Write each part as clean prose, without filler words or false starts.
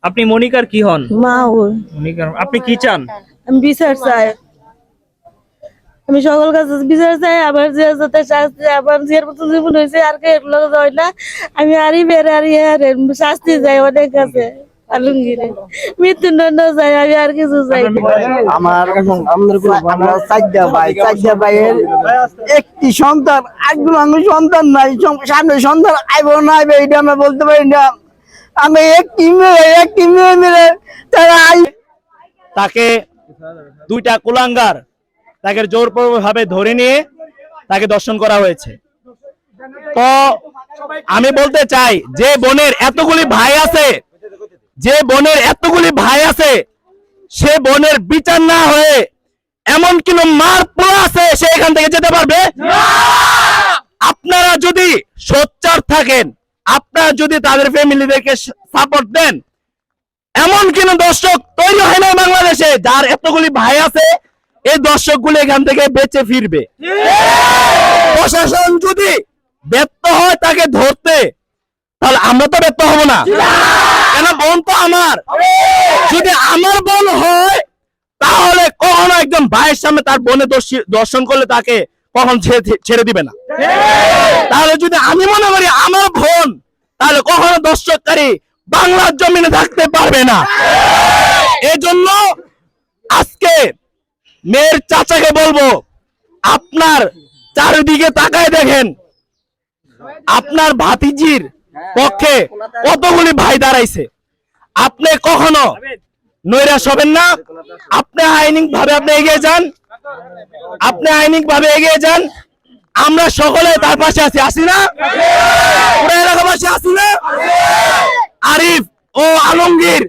আপনি মনিকার কি হন? মা ওই মনিকার আপনি কি চান? আমি বিচার চাই, আমি সকল কাছে বিচার চাই। আবার যে যাতে শাস্তি, আবার যে মতন জীবন হয়েছে আর কে লোক হয় না, আমি আরই বের আর শাস্তি চাই অনেক কাছে। আলমগীরে মৃত্যুদণ্ড চাই, আমি আর কিছু চাই না। আমরা চারটা ভাইয়ের একটি সন্তান, একগুলো আমি সন্তান নাই, সামনে সন্তান আইব না আইবে এটা আমরা বলতে পারি না। আমি একটি মেয়ে মিলে তারা তাকে দুইটা কুলাঙ্গার তাকে জোরপূর্বকভাবে ধরে নিয়ে তাকে দর্শন করা হয়েছে। তো আমি বলতে চাই, যে বোনের এতগুলি ভাই আছে, সে বোনের বিচার না হয়ে এমন কোন মার পোড়া আছে সে এখান থেকে যেতে পারবে? আপনারা যদি সোচ্চার থাকেন, আপনারা যদি তাদের ফ্যামিলিদেরকে সাপোর্ট দেন, এমন কোন দর্শক তৈরি হয় না বাংলাদেশে যার এতগুলি ভাই আছে, এই দর্শকগুলো এখান থেকে বেঁচে ফিরবে। প্রশাসন যদি ব্যর্থ হয় তাকে ধরতে, তাহলে আমরা তো ব্যর্থ হব না, কেন বোন তো আমার। যদি আমার বোন হয় তাহলে কখনো একজন ভাইয়ের সামনে তার বোনে দর্শন করলে তাকে কখন ছেড়ে দিবে না। তাহলে যদি আমি মনে করি আমার বোন, তাহলে কখনো দর্শককারী বাংলার জমিনে থাকতে পারবে না। এজন্য আজকে মেয়ের চাচাকে বলবো, আপনার চারিদিকে তাকায় দেখেন, আপনার ভাতিজির পক্ষে কতগুলি ভাই দাঁড়াইছে। আপনি কখনো নৈরাশ হবেন না। আপনি আইনিক ভাবে এগিয়ে যান। আমরা সকলে তার পাশে আছি না? পুরো এলাকাবাসী আছি না? আরিফ ও আলমগীর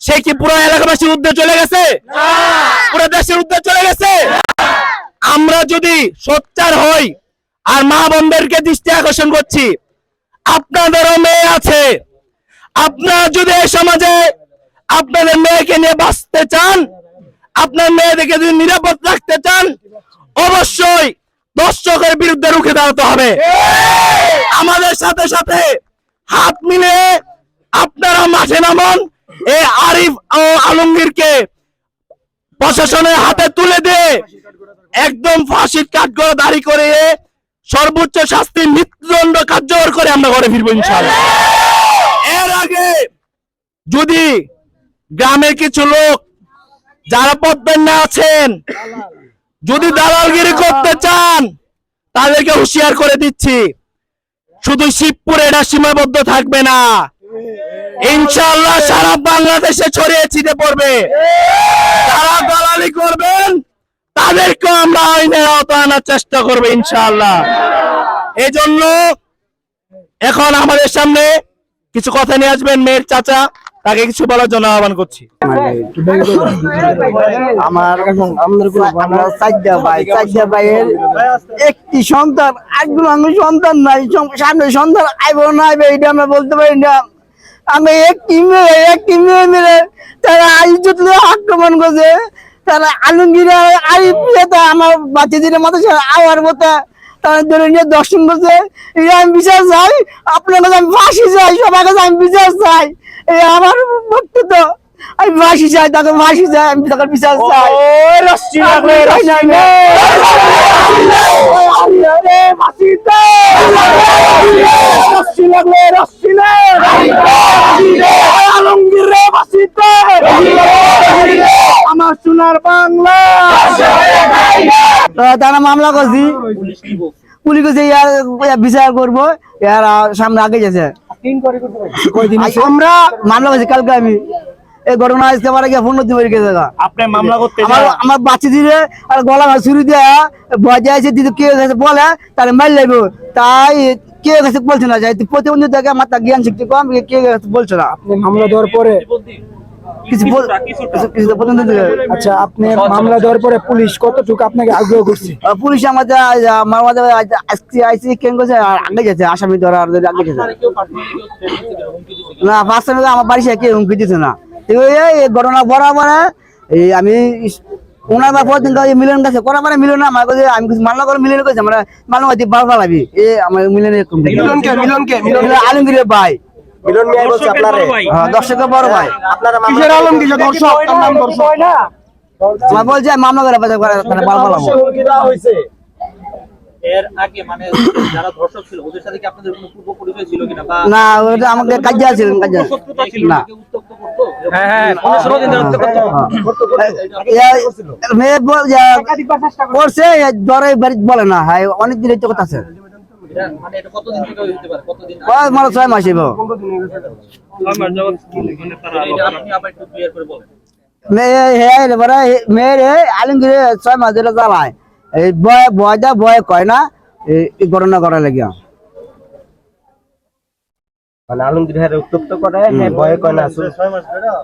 সে কি পুরো এলাকাবাসীর উদ্দেশ্যে চলে গেছে? পুরো দেশের উদ্দেশ্যে চলে গেছে? আমরা যদি সোচ্চার হই, আর মা বোনদেরকে দৃষ্টি আকর্ষণ করছি, আপনাদেরও মেয়ে আছে। আপনারা যদি এই সমাজে আপনাদের মেয়েকে নিয়ে বাঁচতে চান, আপনার মেয়েদেরকে যদি নিরাপদ রাখতে চান, অবশ্যই দর্শকের বিরুদ্ধে রুখে দাঁড়াতে হবে। আমাদের সাথে সাথে হাত মিলিয়ে আপনারা মাঠে নামান। এই আরিফ ও আলমগীরকে প্রশাসনের হাতে তুলে দিয়ে একদম ফাঁসির কাঠগড়া দাঁড়ি করে সর্বোচ্চ শাস্তি মৃত্যুদণ্ড কার্যকর করে আমরা ঘরে ফিরবো ইনশাআল্লাহ। এর আগে যদি গ্রামের কিছু লোক যারা পদ্মা আছেন, যদি দালালগিরি করতে চান, তাদেরকে হুঁশিয়ার করে দিচ্ছি, শুধু শিবপুরে এটা সীমাবদ্ধ থাকবে না, ইনশাআল্লাহ সারা বাংলাদেশে ছড়িয়ে ছিটে পড়বে। যারা দালালি করবেন তাদেরকে আমরা আইনের আওতায় আনার চেষ্টা করবো ইনশাআল্লাহ। এই জন্য এখন আমাদের সামনে কিছু কথা নিয়ে আসবেন মেয়ের চাচা, তাকে কিছু বলার জন্য আহ্বান করছি। আমরা চারটা ভাইয়ের একটি সন্তান, একগুলো আমি সন্তান নাই, সামনে সন্তান আইব না আইবে এটা আমরা বলতে পারি না। আমি একটি মেয়ে মিলে তারা ইজ্জত আক্রমণ করছে। তারা আলমগীর আমার বাচ্চাদের মাথা আওয়ার মতো তারা ধরে নিয়ে দর্শন করছে। আমি বিচার চাই, আপনার কাছে আমি ফাঁসি চাই, সবার কাছে আমি বিচার চাই। এই আমার বক্তব্য, আমি ফাঁসি চাই, তাকে ফাঁসি চাই, আমি তাকে বিচার চাই। আমার সোনার বাংলা তারা মামলা করছি, পুলিশ করছে বিচার করবো, এর সামনে আগে গেছে। আমরা মামলা করছি কালকে, আমি এই ঘটনা আসতে পারে গিয়ে 15 দিন হয়ে গেছে। আপনি মামলা করতে আমার বাচ্চা দিলে আর গলা ছুরি দিয়ে ভয় যাইছে, দিদি কে গেছে বলে তাহলে মার লাগবে, তাই কে গেছে বলছে না, যাই প্রতিবন্ধী থেকে মাথা জ্ঞান শিখতে কম, কে গেছে বলছে না। আপনি মামলা দেওয়ার পরে আচ্ছা, আপনি মামলা দেওয়ার পরে পুলিশ কতটুকু আপনাকে আগ্রহ করছে? পুলিশ আমাদের আইসি কেন করছে, আগে গেছে আসামি ধরা আগে গেছে না। ফার্স্ট টাইম আমার বাড়ি কেউ হুমকি দিচ্ছে না। এই ঘটনা বরাবর এই আমি ওনার পর দিন মিলন কাছে করা মানে মিলন আমার কাছে, আমি কিছু মামলা করে মিলন করেছি, আমরা মামলা বারবার লাগবি এই আমার মিলনের আলমগীরের ভাই মিলন মিয়া বলছে আপনারে হ্যাঁ, দর্শকের বড় ভাই আপনারা কিসের আলম কিসের দর্শক তার নাম দর্শক আমার বলছে মামলা করে মানে ভালো ভালো এর আগে মানে যারা ধর্ষক ছিল ওদের সাথে কি আপনাদের কোনো পূর্ব পরিচয় ছিল কিনা বা না ওটা আমাকে কাজিয়া ছিল কাজিয়া শত্রুতা ছিল না। নাকি উত্তক্ত করতো? হ্যাঁ 15 দিন ধরে মেয়ে করছে ধরে বাড়ি বলে না হ্যাঁ অনেক দিন এই তো কথা আছে এটা- মানে এটা কতদিন থেকে হতে পারে কতদিন মানে 6 মাস হইব এটা আপনি আবার একটু ক্লিয়ার করে বলেন। মেয়ে হ্যাঁ এবারে মেয়ের আলমগীর 6 মাস ধরে জ্বালায় এই ভয় কয় না এই ঘটনা করা লাগিয়া মানে আলমগীর হ্যাঁ উত্তপ্ত করে হ্যাঁ ভয়ে কয় না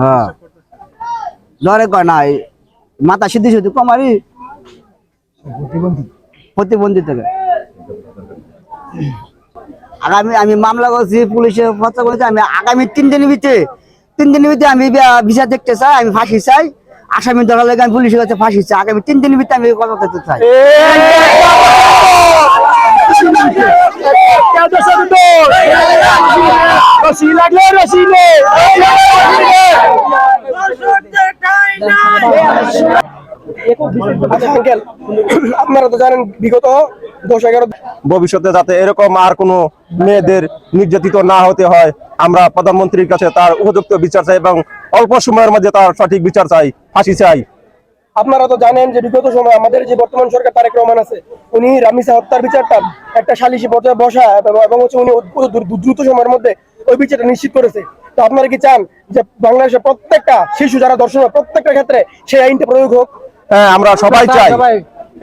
হ্যাঁ ধরে কয় না এই মাথা সিদ্ধি সিদ্ধি কমারি প্রতিবন্ধী থেকে আমি মামলা করছি পুলিশে ফটো করেছি আমি আগামী 3 দিনের ভিতরে আমি ভিসা দেখতে চাই আমি ফাঁসি চাই আসামি ধরা লাগে আমি পুলিশের কাছে ফাঁসি চাই আগামী 3 দিনের ভিতরে আমি কথা বলতে চাই আচ্ছা আঙ্কেল আপনারা তো জানেন বিগত 10-11 ভবিষ্যতে যাতে এরকম আর কোনো মেয়েদের নির্যাতিত না হতে হয় আমরা প্রধানমন্ত্রীর কাছে তার উপযুক্ত বিচার চাই এবং অল্প সময়ের মধ্যে তার সঠিক বিচার চাই, ফাঁসি চাই। আপনারা তো জানেন যে বিগত সময় আমাদের যে বর্তমান সরকার তারেক রহমান আছে উনি রামিসা হত্যার বিচারটা একটা সালিশি পর্যায়ে বসা এবং হচ্ছে উনি দ্রুত সময়ের মধ্যে ওই বিচারটা নিশ্চিত করেছে। তো আপনারা কি চান যে বাংলাদেশের প্রত্যেকটা শিশু যারা ধর্ষণ হয় প্রত্যেকটা ক্ষেত্রে সেই আইনটা প্রয়োগ হোক? হ্যাঁ আমরা সবাই চাই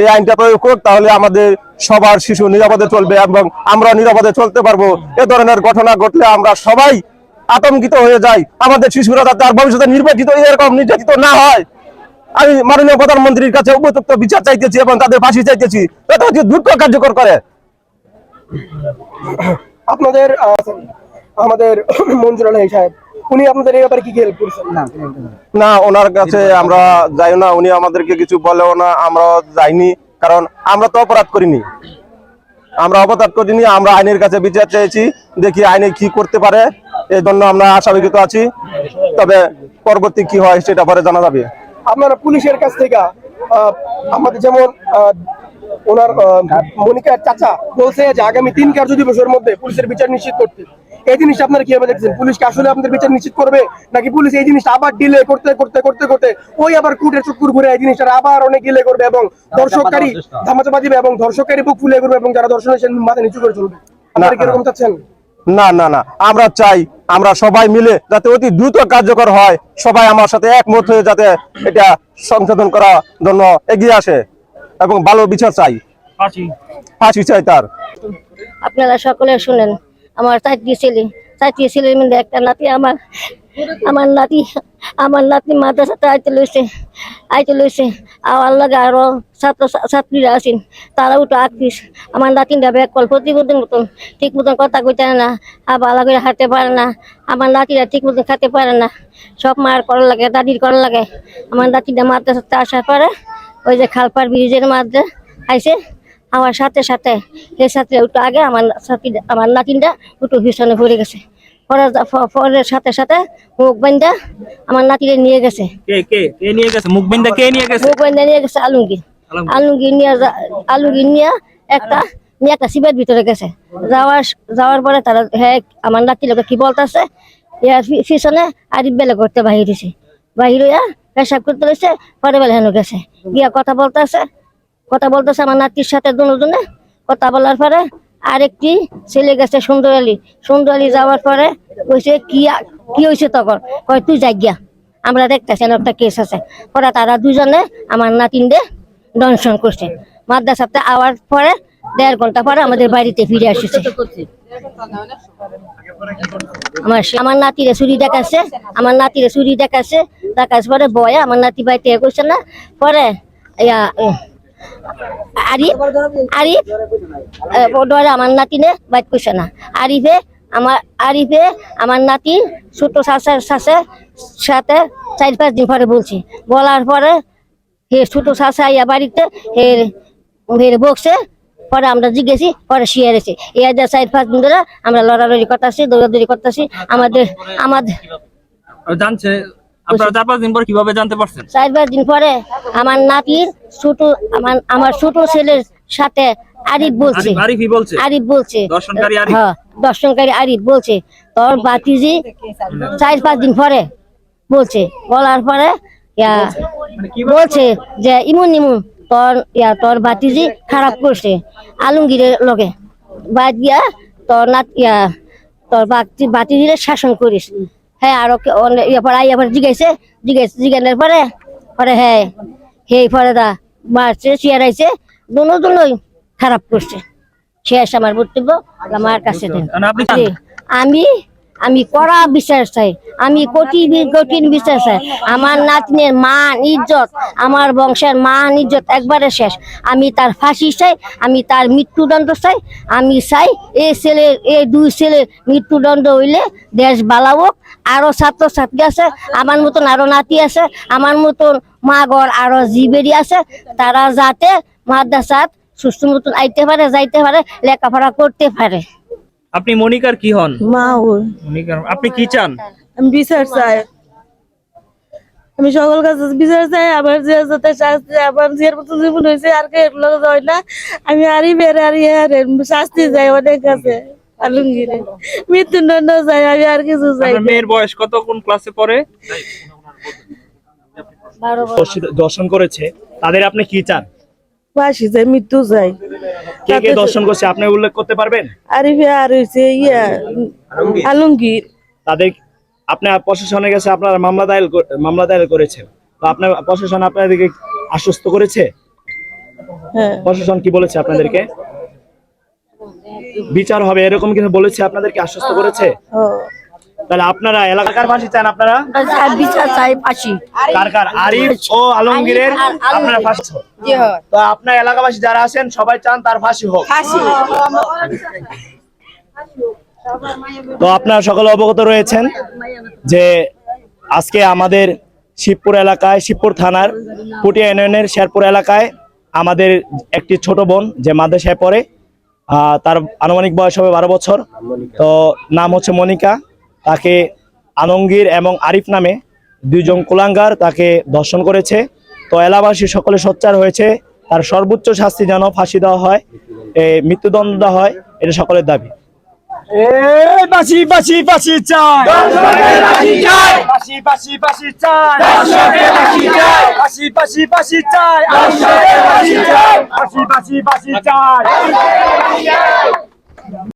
এই আইনটা প্রয়োগ হোক, তাহলে আমাদের সবার শিশু নিরাপদে চলবে এবং আমরা নিরাপদে চলতে পারবো। এ ধরনের ঘটনা ঘটলে আমরা সবাই আতঙ্কিত হয়ে যাই, আমাদের শিশুরা যাতে আর ভবিষ্যতে নির্বাচিত এরকম নির্যাতিত না হয়। আমি মাননীয় প্রধানমন্ত্রীর কাছে উপযুক্ত বিচার চাইতেছি এবং তাদের ফাঁসি চাইতেছি, এটা হচ্ছে দ্রুত কার্যকর করে। আপনাদের আমাদের মঞ্জুর আলহী সাহেব উনি আপনাদের এই ব্যাপারে কি হেল্প করেছেন? না, ওনার কাছে আমরা যাই না, উনি আমাদেরকে কিছু বলেও না, আমরা যাইনি, কারণ আমরা তো অপরাধ করিনি। আমরা আইনের কাছে বিচার চেয়েছি, দেখি আইনে কি করতে পারে, এই জন্য আমরা আশাবাদী আছি। তবে পরবর্তী কি হয় সেটা পরে জানা যাবে। আপনারা পুলিশের কাছ থেকে আমাদের যেমন ওনার মনিকার চাচা বলছে যে আগামী 3 কার্যদিবসের মধ্যে পুলিশের বিচার নিশ্চিত করতে। এই জিনিসটা আপনারা কিভাবে দেখছেন? পুলিশকে আসলে আপনাদের বিচার নিশ্চিত করবে নাকি পুলিশ এই জিনিসটা আবার ডিলে করতে করতে করতে করতে ওই আবার কোর্টের চক্কর ঘুরে এই জিনিসটা আবার অনেক ডিলে করবে এবং ধর্ষককারী ধামাচাপা দিবে এবং ধর্ষককারী বুক ফুলে করবে এবং যারা ধর্ষণ হয়েছে মাথা নিচু করে চলবে? আপনারা কিরকম চাচ্ছেন? না না না, আমরা চাই আমরা সবাই মিলে যাতে অতি দ্রুত কার্যকর হয়, সবাই আমার সাথে একমত হয়ে যাতে এটা সংশোধন করার জন্য এগিয়ে আসে এবং ভালো বিচার চাই, ফাঁসি চাই তার। আপনারা সকলে শুনেন, আমার 4টি ছেলের মধ্যে একটা নাতি, আমার নাতি মাদ্রাসাতে আইতে লইছে আমার লাগে আরো ছাত্রীরা আছেন, তারাও তো আঁকিস। আমার নাতিনটা ব্যাকল প্রতিবন্ধীর মতন ঠিক মতন কথা কইতে না, ভালো করে হাঁটতে পারে না, আমার নাতিরা ঠিক মতন খেতে পারে না, সব মার করা লাগে, দাদির করা লাগে। আমার নাতিটা মাদ্রাসাতে আসার পরে ওই যে খালপার ব্রিজের মাঝে আইসে, আমার সাথে এই সাথে একটু আগে আমার নাতিনটা একটু ভীষণে পড়ে গেছে। পরের সাথে মুখ বান্ধা আমার নাতিরে নিয়ে গেছে। কে নিয়ে গেছে? মুখ বান্ধা কে নিয়ে গেছে? মুখ বান্ধা নিয়ে গেছে আলমগীর নিয়ে একটা শিবের ভিতরে গেছে। যাওয়ার পরে তারা হ্যাঁ আমার নাতি লোক কি বলতেছে, পিছনে আরিফ বেলা করতে বাহির হয়েছে, বাহির হইয়া পেশাব করতে রয়েছে, পরে বেলা হেন গেছে গিয়া কথা বলতেছে আমার নাতির সাথে দুজনে কথা বলার পরে আরেকটি ছেলে গেছে সুন্দর আলী যাওয়ার পরে কইছে কি হয়েছে, তখন কয় তুই যাই গিয়া, আমরা দেখতেছি একটা কেস আছে। পরে তারা দুজনে আমার নাতিনদের দংশন করছে। মাদ্রাসাতে আওয়ার পরে 1.5 ঘন্টা পরে আমাদের বাড়িতে ফিরে আসছে। আমার নাতিরে চুরি দেখাচ্ছে, দেখার পরে বয়া আমার নাতি বাড়িতে করছে না, পরে আরিফ আমার নাতিনে বাইট করছে না। আরিফে আমার নাতি ছোট শাশের সাথে 4-5 দিন পরে বলছি, বলার পরে হে ছোট শাশা ইয়া বাড়িতে হে বকছে, পরে আমরা জিজ্ঞেসি পরে শিয়ার এসে এই 4-5 দিন ধরে আমরা লড়ালড়ি করতেছি, দৌড়াদৌড়ি করতেছি। আমাদের জানছে আপনারা 4-5 দিন পর কিভাবে জানতে পারছেন? 4-5 দিন পরে আমার নাতির আমার ছোট ছেলের সাথে আরিফ বলছে, আরিফই বলছে, আরিফ বলছে, দর্শনকারী আরিফ। হ্যাঁ, দর্শনকারী আরিফ বলছে তোর বাতিজি 4-5 দিন পরে বলছে, বলার পরে বলছে যে ইমন তোর বাতিজি খারাপ করছে আলমগীরের লগে বাদ গিয়া তোর তোর বাতিজিরে শাসন করিস। হ্যাঁ, আরো আবার জিজ্ঞাসার পরে হ্যাঁ পরে মারছে, চেয়ারাইছে, দুনোই খারাপ করছে। শেষ আমার বক্তব্য, আমার কাছে দেন। আমি কড়া বিচার চাই, আমি কঠিন বিচার চাই। আমার নাতনির মান ইজ্জত, আমার বংশের মান ইজ্জত একবারে শেষ। আমি তার ফাঁসি চাই, আমি তার মৃত্যুদণ্ড চাই। আমি চাই এই 2 ছেলের মৃত্যুদণ্ড হইলে দেশ বালাবো। আরো ছাত্রছাত্রী আছে, আমার মতন আরো নাতি আছে, আমার মতন মা ঘর আরো জিবেরি আছে, তারা যাতে মাদ্রাসাত সুস্থ মতন আইতে পারে, যাইতে পারে, লেখাপড়া করতে পারে। আপনি মনিকার কি হন? মা হই। মনিকার আপনি কি চান? আমি বিচার চাই, আমি সকল কাছে বিচার চাই। আবার যে যাতে শাস্তি, আবার জের মতো জীবন হয়েছে আর কে লোক যায় না। আমি আরিফের শাস্তি চাই অনেক কাছে, আলমগীরে মৃত্যুদণ্ড চাই, আমি আর কিছু চাই আপনার মেয়ের বয়স কত, কোন ক্লাসে পড়ে? 12 বছর। দর্শন করেছে, তাদের আপনি কি চান? ফাঁসি চাই, মৃত্যু চাই। কে কে দর্শন করছে আপনি উল্লেখ করতে পারবেন? আরিফে আর হয়েছে আলমগীর। তাদের আপনার প্রশাসনের কাছে আপনারা মামলা দায়ের করেছেন, তো আপনার প্রশাসন আপনাদেরকে আশ্বস্ত করেছে? হ্যাঁ, প্রশাসন কি বলেছে আপনাদেরকে? বিচার হবে এরকম কিছু বলেছে আপনাদেরকে, আশ্বস্ত করেছে? তাহলে আপনারা এলাকার ফাঁসি চান? আপনারা বিচার চাই, ফাঁসি। কার আরিফ ও আলমগীরের আপনারা ফাঁসি? তো আপনার এলাকাবাসী যারা আছেন সবাই চান তার ফাঁসি হোক। তো আপনারা সকলে অবগত রয়েছেন যে আজকে আমাদের শিবপুর এলাকায়, শিবপুর থানার পুটিয়া ইউনিয়নের শেরপুর এলাকায় আমাদের একটি ছোট বোন যে মাদ্রাসায় পড়ে, তার আনুমানিক বয়স হবে 12 বছর। তো নাম হচ্ছে মনিকা। তাকে আলমগীর এবং আরিফ নামে 2 জন কুলাঙ্গার তাকে ধর্ষণ করেছে। তো এলাকাবাসী সকলে সোচ্চার হয়েছে তার সর্বোচ্চ শাস্তি যেন ফাঁসি দেওয়া হয়, মৃত্যুদণ্ড দেওয়া হয়, এটা সকলের দাবি। ফাঁসি ফাঁসি ফাঁসি চাই, ফাঁসি চাই, ফাঁসি ফাঁসি ফাঁসি চাই, ফাঁসি ফাঁসি ফাঁসি চাই, ফাঁসি ফাঁসি ফাঁসি চাই।